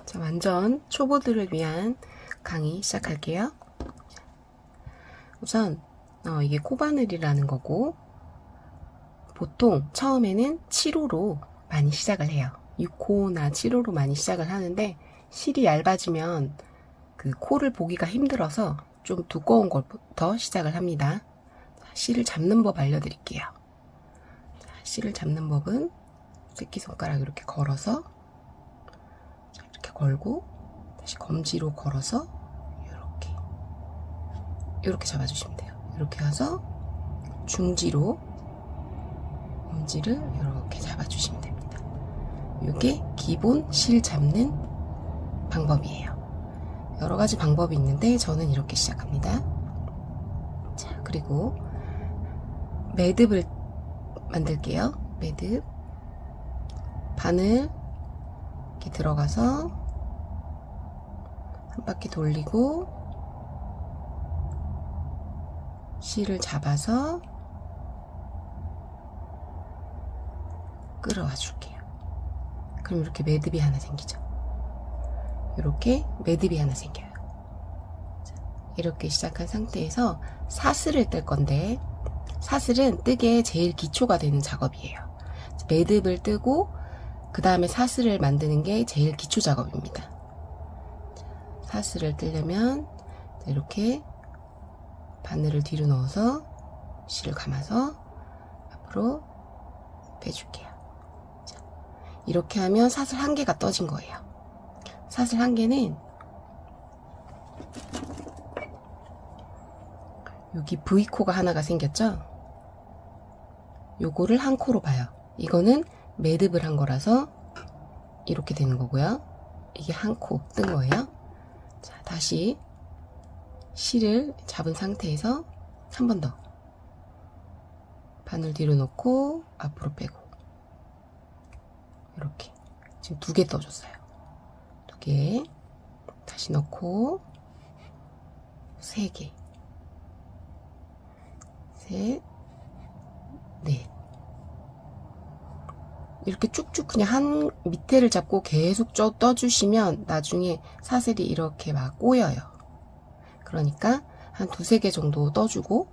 자, 완전 초보들을 위한 강의 시작할게요. 우선 이게 코바늘이라는 거고, 보통 처음에는 7호로 많이 시작을 해요. 6호나 7호로 많이 시작을 하는데, 실이 얇아지면 그 코를 보기가 힘들어서 좀 두꺼운 것부터 시작을 합니다. 실을 잡는 법 알려드릴게요. 실을 잡는 법은 새끼손가락 이렇게 걸어서, 이렇게 걸고 다시 검지로 걸어서 이렇게 잡아주시면 돼요. 이렇게 해서 중지로 엄지를 이렇게 잡아주시면 됩니다. 이게 기본 실 잡는 방법이에요. 여러 가지 방법이 있는데 저는 이렇게 시작합니다. 자, 그리고 매듭을 만들게요. 매듭 바늘 이렇게 들어가서 한 바퀴 돌리고 실을 잡아서 끌어와 줄게요. 그럼 이렇게 매듭이 하나 생기죠. 이렇게 매듭이 하나 생겨요. 자, 이렇게 시작한 상태에서 사슬을 뜰 건데, 사슬은 뜨개 제일 기초가 되는 작업이에요. 매듭을 뜨고 그 다음에 사슬을 만드는 게 제일 기초 작업입니다. 사슬을 뜨려면 이렇게 바늘을 뒤로 넣어서 실을 감아서 앞으로 빼줄게요. 자, 이렇게 하면 사슬 한 개가 떠진 거예요. 사슬 한 개는 여기 V코가 하나가 생겼죠? 요거를 한 코로 봐요. 이거는 매듭을 한 거라서 이렇게 되는 거고요. 이게 한 코 뜬 거예요. 자, 다시 실을 잡은 상태에서 한 번 더 바늘 뒤로 놓고 앞으로 빼고 이렇게 지금 2개 떠줬어요. 2개 다시 넣고 3개 셋 넷 이렇게 쭉쭉 그냥 한 밑에를 잡고 계속 떠주시면 나중에 사슬이 이렇게 막 꼬여요. 그러니까 한 2-3개 정도 떠주고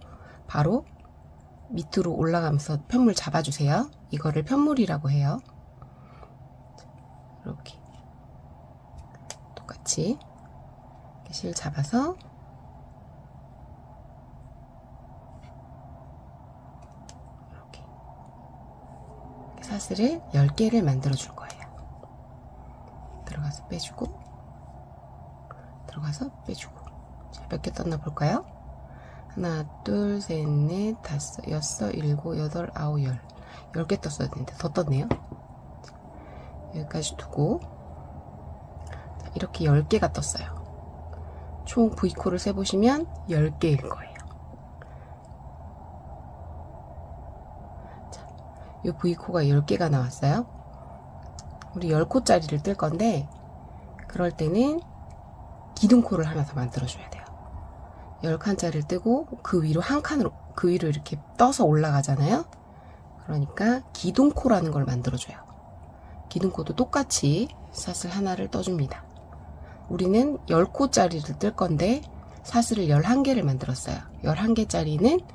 바로 밑으로 올라가면서 편물 잡아주세요. 이거를 편물이라고 해요. 이렇게 똑같이 실 잡아서 사슬을 10개를 만들어 줄 거예요. 들어가서 빼주고 들어가서 빼주고. 자, 몇 개 떴나 볼까요? 하나, 둘, 셋, 넷, 다섯, 여섯, 일곱, 여덟, 아홉, 열. 10개 떴어야 되는데 더 떴네요. 자, 여기까지 두고 자, 이렇게 10개가 떴어요. 총 V코를 세보시면 10개일 거예요. 이 V코가 10개가 나왔어요. 우리 10코짜리를 뜰 건데, 그럴 때는 기둥코를 하나 더 만들어줘야 돼요. 10칸짜리를 뜨고 그 위로 한 칸으로, 그 위로 이렇게 떠서 올라가잖아요. 그러니까 기둥코라는 걸 만들어줘요. 기둥코도 똑같이 사슬 하나를 떠줍니다. 우리는 10코짜리를 뜰 건데 사슬을 11개를 만들었어요. 11개짜리는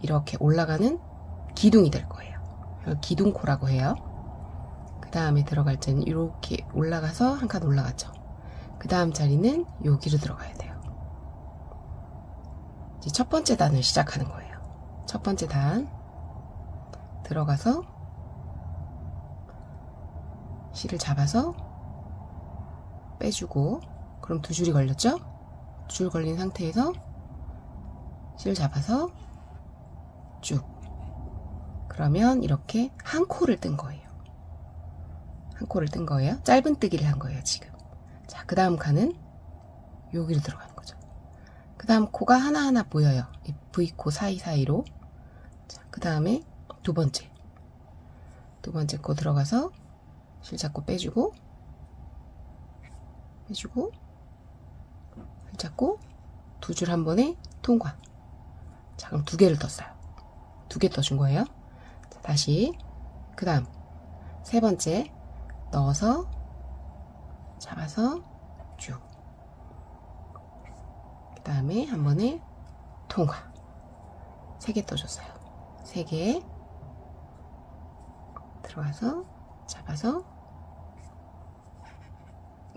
이렇게 올라가는 기둥이 될 거예요. 기둥코라고 해요. 그 다음에 들어갈 자리는 이렇게 올라가서 한 칸 올라갔죠. 그 다음 자리는 여기로 들어가야 돼요. 이제 첫 번째 단을 시작하는 거예요. 첫 번째 단 들어가서 실을 잡아서 빼주고, 그럼 2줄이 걸렸죠? 2줄 걸린 상태에서 실 잡아서 쭉, 그러면 이렇게 한 코를 뜬 거예요. 한 코를 뜬 거예요. 짧은 뜨기를 한 거예요, 지금. 자, 그 다음 칸은 여기로 들어가는 거죠. 그 다음 코가 하나하나 보여요. 이 V코 사이사이로. 자, 그 다음에 두 번째 코 들어가서 실 잡고 빼주고, 실 잡고 2줄 한 번에 통과. 자, 그럼 2개를 떴어요. 2개 떠준 거예요. 자, 다시 그 다음 세 번째 넣어서 잡아서 쭉. 그 다음에 한 번에 통과. 3개 떠줬어요. 3개 들어가서 잡아서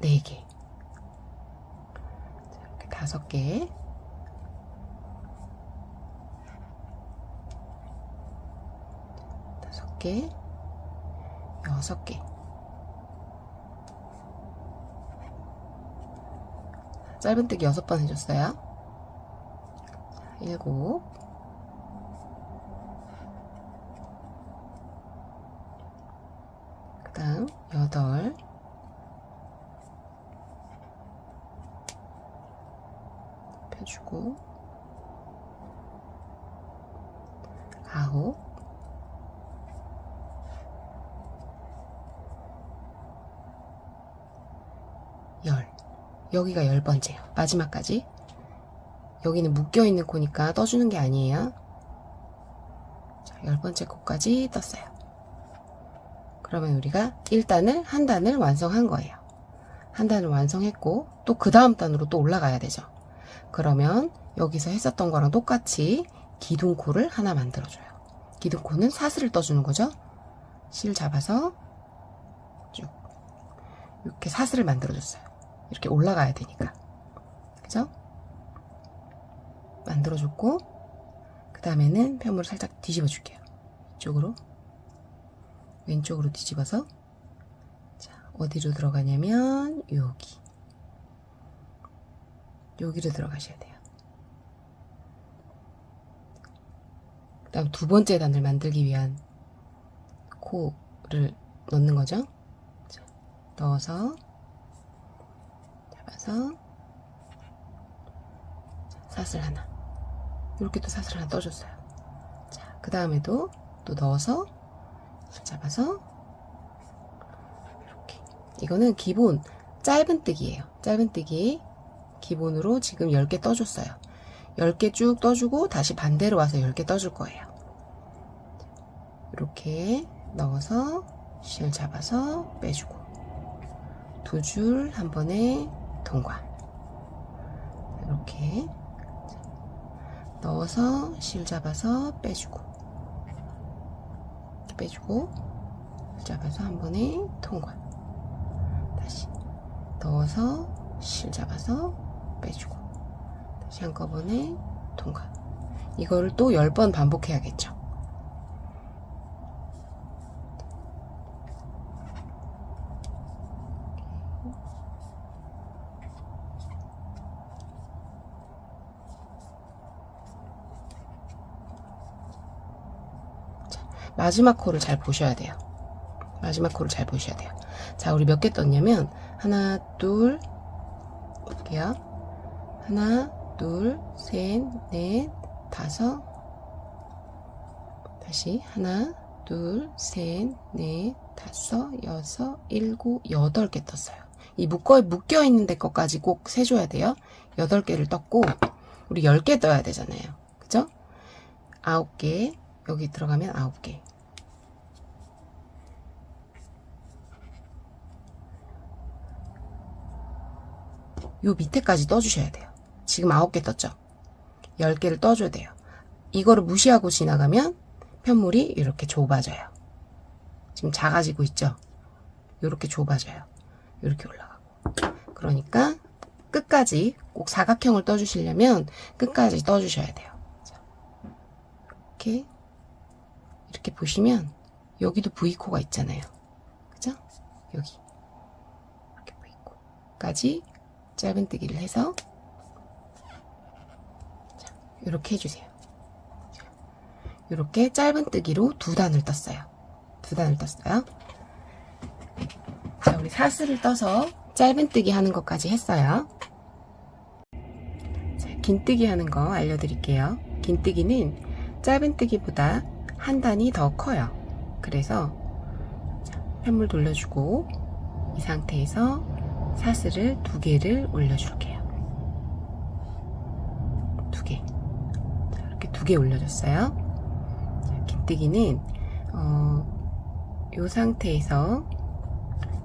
4개. 이렇게 5개. 5개, 6개. 짧은뜨기 6번 해줬어요. 7. 그 다음 8. 펴주고 9. 10. 여기가 10번째예요. 마지막까지. 여기는 묶여있는 코니까 떠주는 게 아니에요. 자, 10번째 코까지 떴어요. 그러면 우리가 1단을 한 단을 완성한 거예요. 한 단을 완성했고 또 그 다음 단으로 또 올라가야 되죠. 그러면 여기서 했었던 거랑 똑같이 기둥코를 하나 만들어줘요. 기둥코는 사슬을 떠주는 거죠. 실 잡아서 쭉 이렇게 사슬을 만들어줬어요. 이렇게 올라가야 되니까. 그죠? 만들어줬고 그 다음에는 편물을 살짝 뒤집어 줄게요. 이쪽으로 왼쪽으로 뒤집어서 자, 어디로 들어가냐면 여기로 들어가셔야 돼요. 그 다음 2번째 단을 만들기 위한 코를 넣는 거죠. 자, 넣어서 잡아서 사슬 하나, 이렇게 또 사슬 하나 떠줬어요. 자, 그 다음에도 또 넣어서 잡아서 이렇게. 이거는 기본 짧은뜨기예요. 짧은뜨기 기본으로 지금 10개 떠줬어요. 10개 쭉 떠주고 다시 반대로 와서 10개 떠줄 거예요. 이렇게 넣어서 실 잡아서 빼주고 2줄 한 번에 통과. 이렇게 넣어서 실 잡아서 빼주고 실 잡아서 한 번에 통과. 다시 넣어서 실 잡아서 빼주고 다시 한꺼번에 통과. 이거를 또 10번 반복해야겠죠. 마지막 코를 잘 보셔야 돼요. 마지막 코를 잘 보셔야 돼요. 자, 우리 몇 개 떴냐면 하나, 둘, 볼게요. 하나, 둘, 셋, 넷, 다섯. 다시 하나, 둘, 셋, 넷, 다섯, 여섯, 일곱, 8개 떴어요. 이 묶여 있는 데 것까지 꼭 세줘야 돼요. 8개를 떴고 우리 10개 떠야 되잖아요. 그죠? 9개. 여기 들어가면 9개. 요 밑에까지 떠주셔야 돼요. 지금 9개 떴죠? 10개를 떠줘야 돼요. 이거를 무시하고 지나가면 편물이 이렇게 좁아져요. 지금 작아지고 있죠? 이렇게 좁아져요. 이렇게 올라가고. 그러니까 끝까지 꼭 사각형을 떠주시려면 끝까지 떠주셔야 돼요. 자, 이렇게 보시면 여기도 V코가 있잖아요. 그죠? 여기 이렇게 V코까지 짧은뜨기를 해서 자, 이렇게 해주세요. 이렇게 짧은뜨기로 2단을 떴어요. 2단을 떴어요. 자, 우리 사슬을 떠서 짧은뜨기 하는 것까지 했어요. 자, 긴뜨기 하는 거 알려드릴게요. 긴뜨기는 짧은뜨기보다 한 단이 더 커요. 그래서 자, 편물 돌려주고 이 상태에서 사슬을 2개를 올려줄게요. 2개. 자, 이렇게 2개 올려줬어요. 자, 긴뜨기는 이 상태에서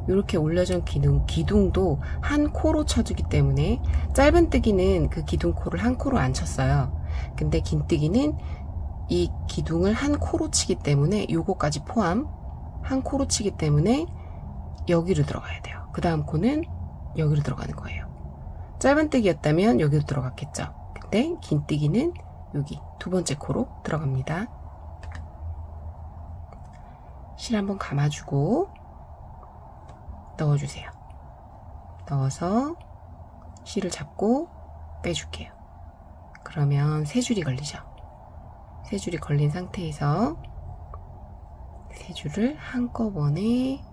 이렇게 올려준 기둥도 한 코로 쳐주기 때문에 짧은뜨기는 그 기둥코를 한 코로 안 쳤어요. 근데 긴뜨기는 이 기둥을 한 코로 치기 때문에 요거까지 포함 한 코로 치기 때문에 여기로 들어가야 돼요. 그 다음 코는 여기로 들어가는 거예요. 짧은뜨기였다면 여기로 들어갔겠죠. 근데 긴뜨기는 여기 두 번째 코로 들어갑니다. 실 한번 감아주고 넣어주세요. 넣어서 실을 잡고 빼줄게요. 그러면 세 줄이 걸리죠. 세 줄이 걸린 상태에서 세 줄을 한꺼번에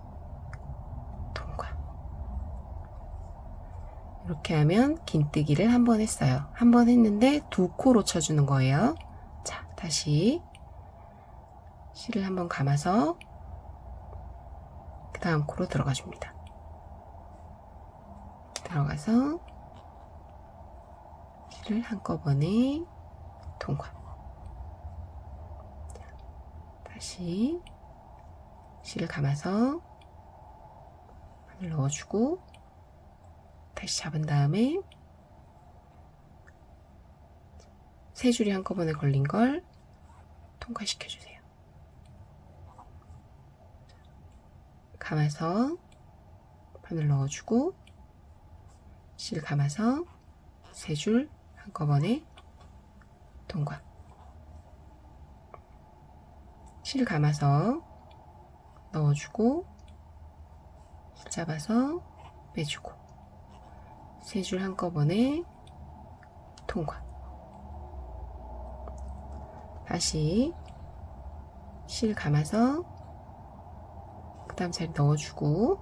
통과. 이렇게 하면 긴뜨기를 한 번 했어요. 한 번 했는데 두 코로 쳐주는 거예요. 자, 다시 실을 한번 감아서 그 다음 코로 들어가 줍니다. 들어가서 실을 한꺼번에 통과. 다시 실을 감아서 바늘 넣어주고 다시 잡은 다음에 세 줄이 한꺼번에 걸린 걸 통과시켜 주세요. 감아서 바늘 넣어주고 실 감아서 세 줄 한꺼번에 통과. 실 감아서 넣어주고 실 잡아서 빼주고 세 줄 한꺼번에 통과. 다시 실 감아서 그 다음 자리 넣어주고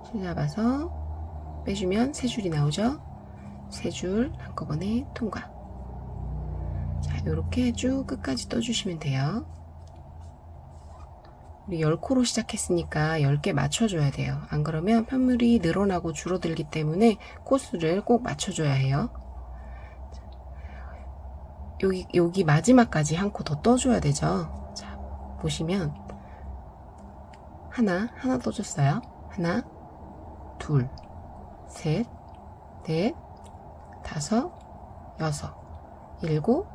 실 잡아서 빼주면 세 줄이 나오죠. 세 줄 한꺼번에 통과. 자, 이렇게 쭉 끝까지 떠주시면 돼요. 우리 10코로 시작했으니까 10개 맞춰줘야 돼요. 안 그러면 편물이 늘어나고 줄어들기 때문에 코수를 꼭 맞춰줘야 해요. 여기 마지막까지 한 코 더 떠줘야 되죠. 자, 보시면 하나 떠줬어요. 하나, 둘, 셋, 넷, 다섯, 여섯, 일곱,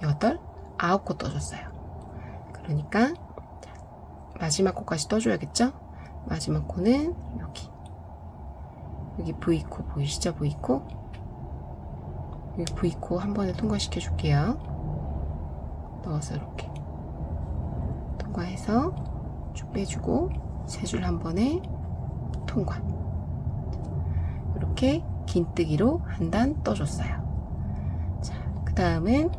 여덟, 9코 떠줬어요. 그러니까 마지막 코까지 떠줘야겠죠? 마지막 코는 여기 V코 보이시죠? V코 여기 V코 한 번에 통과시켜 줄게요. 넣어서 이렇게 통과해서 쭉 빼주고 세 줄 한 번에 통과. 이렇게 긴뜨기로 한 단 떠줬어요. 자, 그 다음은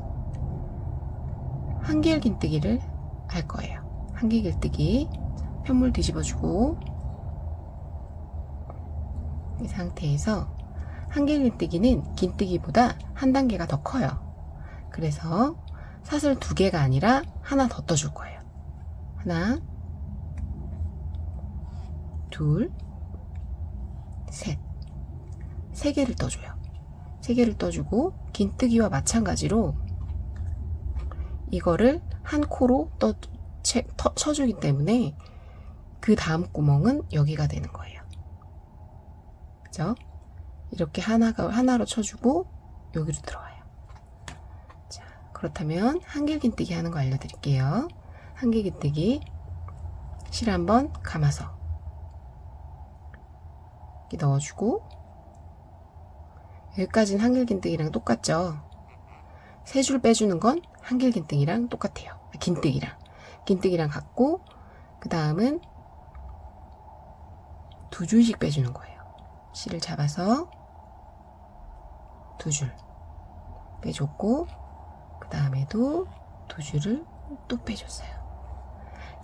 한길 긴뜨기를 할 거예요. 한길 길뜨기. 편물 뒤집어주고 이 상태에서 한길 긴뜨기는 긴뜨기보다 한 단계가 더 커요. 그래서 사슬 2개가 아니라 하나 더 떠줄 거예요. 하나, 둘, 셋. 3개를 떠줘요. 3개를 떠주고 긴뜨기와 마찬가지로 이거를 한 코로 쳐주기 때문에 그 다음 구멍은 여기가 되는 거예요. 그죠? 이렇게 하나로 쳐주고 여기로 들어와요. 자, 그렇다면 한길 긴뜨기 하는 거 알려드릴게요. 한길 긴뜨기 실 한번 감아서 이렇게 넣어주고 여기까지는 한길 긴뜨기랑 똑같죠? 3줄 빼주는 건 한길 긴뜨기랑 똑같아요. 긴뜨기랑 같고 그 다음은 2줄씩 빼주는 거예요. 실을 잡아서 2줄 빼줬고 그 다음에도 2줄을 또 빼줬어요.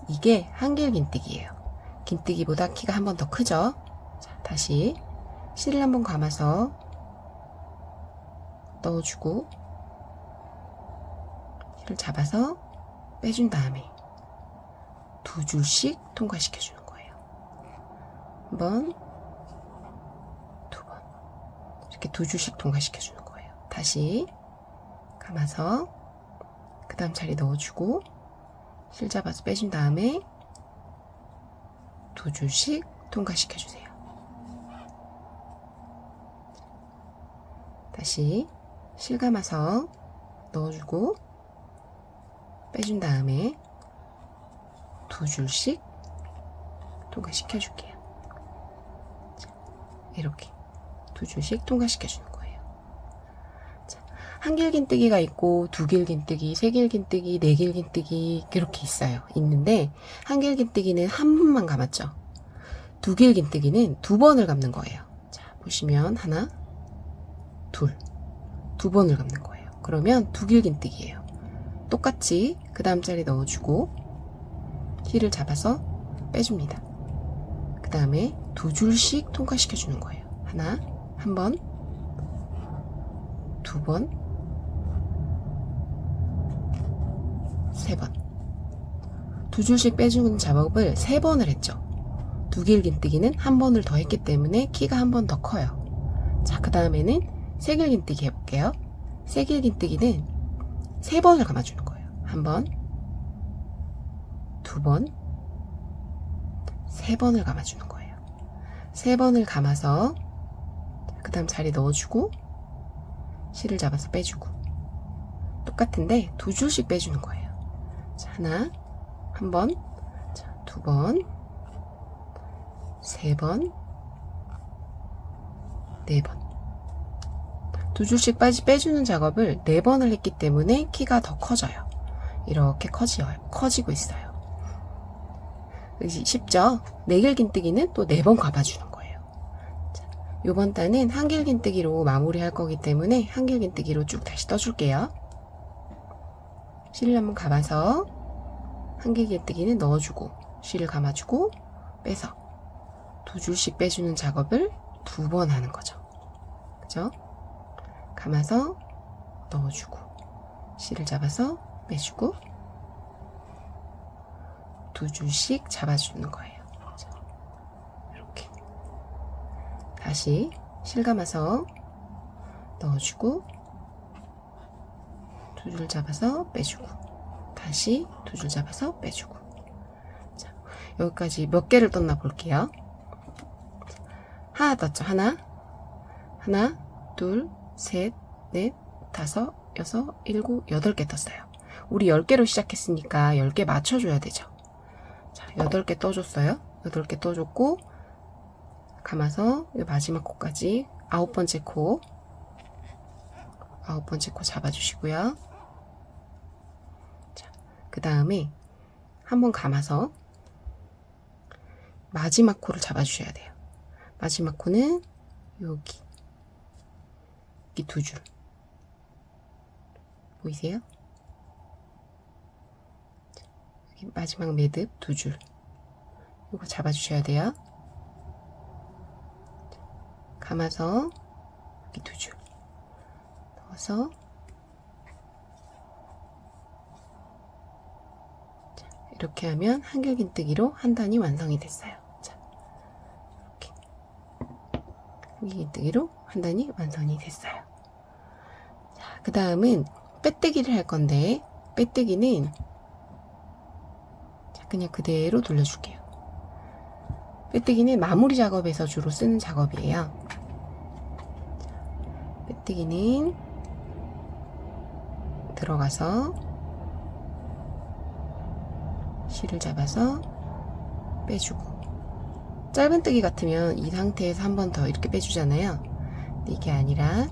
이게 한길 긴뜨기예요. 긴뜨기보다 키가 한 번 더 크죠? 자, 다시 실을 한번 감아서 넣어주고 실을 잡아서 빼준 다음에 2줄씩 통과시켜 주는 거예요. 한 번, 2번 이렇게 2줄씩 통과시켜 주는 거예요. 다시 감아서 그 다음 자리 넣어주고 실 잡아서 빼준 다음에 2줄씩 통과시켜 주세요. 다시 실감아서 넣어주고 빼준 다음에 2줄씩 통과시켜 줄게요. 이렇게 2줄씩 통과시켜 주는 거예요. 한길긴뜨기가 있고 두길긴뜨기, 세길긴뜨기, 네길긴뜨기 이렇게 있는데 한길긴뜨기는 한 번만 감았죠. 두길긴뜨기는 2번을 감는 거예요. 자, 보시면 하나, 둘, 2번을 감는 거예요. 그러면 두길긴뜨기예요. 똑같이 그 다음 자리 넣어주고 실을 잡아서 빼줍니다. 그 다음에 2줄씩 통과시켜 주는 거예요. 하나, 한 번, 2번, 3번. 2줄씩 빼주는 작업을 3번을 했죠. 두길긴뜨기는 한 번을 더 했기 때문에 키가 한 번 더 커요. 자, 그 다음에는 세길긴뜨기 해볼게요. 세길긴뜨기는 3번을 감아주는 거예요. 한 번, 2번, 3번을 감아주는 거예요. 3번을 감아서 그 다음 자리 넣어주고 실을 잡아서 빼주고 똑같은데 2줄씩 빼주는 거예요. 자, 하나, 한 번, 자, 2번, 3번, 4번. 2줄씩 빼주는 작업을 4번을 했기 때문에 키가 더 커져요. 이렇게 커지고 있어요. 쉽죠? 네길긴뜨기는 또 4번 감아주는 거예요. 자, 요번 단은 한길긴뜨기로 마무리할 거기 때문에 한길긴뜨기로 쭉 다시 떠줄게요. 실을 한번 감아서 한길긴뜨기는 넣어주고 실을 감아주고 빼서 2줄씩 빼주는 작업을 2번 하는 거죠. 그죠? 감아서 넣어주고 실을 잡아서 빼주고 2줄씩 잡아주는 거예요. 자, 이렇게 다시 실 감아서 넣어주고 2줄 잡아서 빼주고 다시 2줄 잡아서 빼주고. 자, 여기까지 몇 개를 떴나 볼게요. 하나 떴죠. 하나, 둘, 셋, 넷, 다섯, 여섯, 일곱, 8개 떴어요. 우리 10개로 시작했으니까 10개 맞춰줘야 되죠. 자, 8개 떠줬어요. 8개 떠줬고 감아서 마지막 코까지 9번째 코 잡아주시고요. 자, 그 다음에 한번 감아서 마지막 코를 잡아주셔야 돼요. 마지막 코는 여기 2줄 보이세요? 여기 마지막 매듭 2줄 이거 잡아주셔야 돼요. 감아서 여기 2줄 넣어서 자, 이렇게 하면 한길긴뜨기로 한 단이 완성이 됐어요. 자, 이렇게 한길긴뜨기로 한 단이 완성이 됐어요. 자, 그 다음은 빼뜨기를 할 건데 빼뜨기는 자, 그냥 그대로 돌려줄게요. 빼뜨기는 마무리 작업에서 주로 쓰는 작업이에요. 자, 빼뜨기는 들어가서 실을 잡아서 빼주고 짧은뜨기 같으면 이 상태에서 한 번 더 이렇게 빼주잖아요. 근데 이게 아니라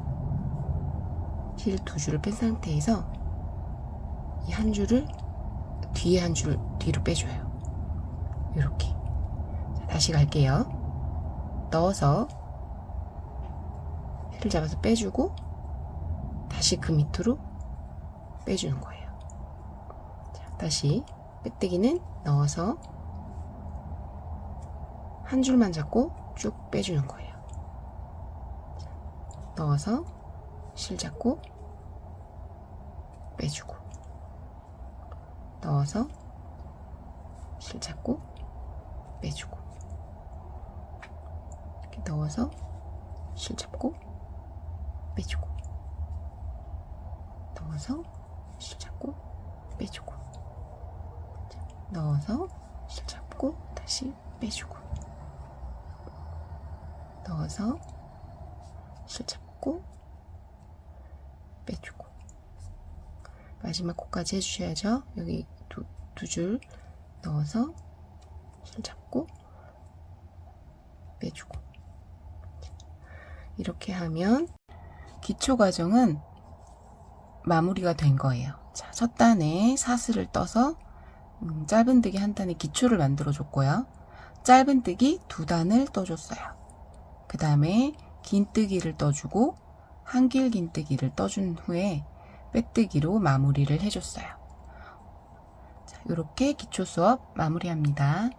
실 2줄을 뺀 상태에서 이 한 줄을 뒤에 한 줄 뒤로 빼줘요. 이렇게. 자, 다시 갈게요. 넣어서 실을 잡아서 빼주고 다시 그 밑으로 빼주는 거예요. 자, 다시 빼뜨기는 넣어서 한 줄만 잡고 쭉 빼주는 거예요. 자, 넣어서 실 잡고 빼주고 넣어서 실 잡고 빼주고 이렇게 넣어서 실 잡고 빼주고 넣어서 실 잡고 빼주고 자, 넣어서 실 잡고 다시 빼주고 넣어서 실 잡고 빼주고, 마지막 코까지 해주셔야죠. 여기 두 줄 넣어서 실 잡고 빼주고. 이렇게 하면 기초 과정은 마무리가 된 거예요. 자, 첫 단에 사슬을 떠서 짧은뜨기 한 단에 기초를 만들어 줬고요. 짧은뜨기 두 단을 떠줬어요. 그 다음에 긴뜨기를 떠주고 한길 긴뜨기를 떠준 후에 빼뜨기로 마무리를 해줬어요. 자, 이렇게 기초 수업 마무리합니다.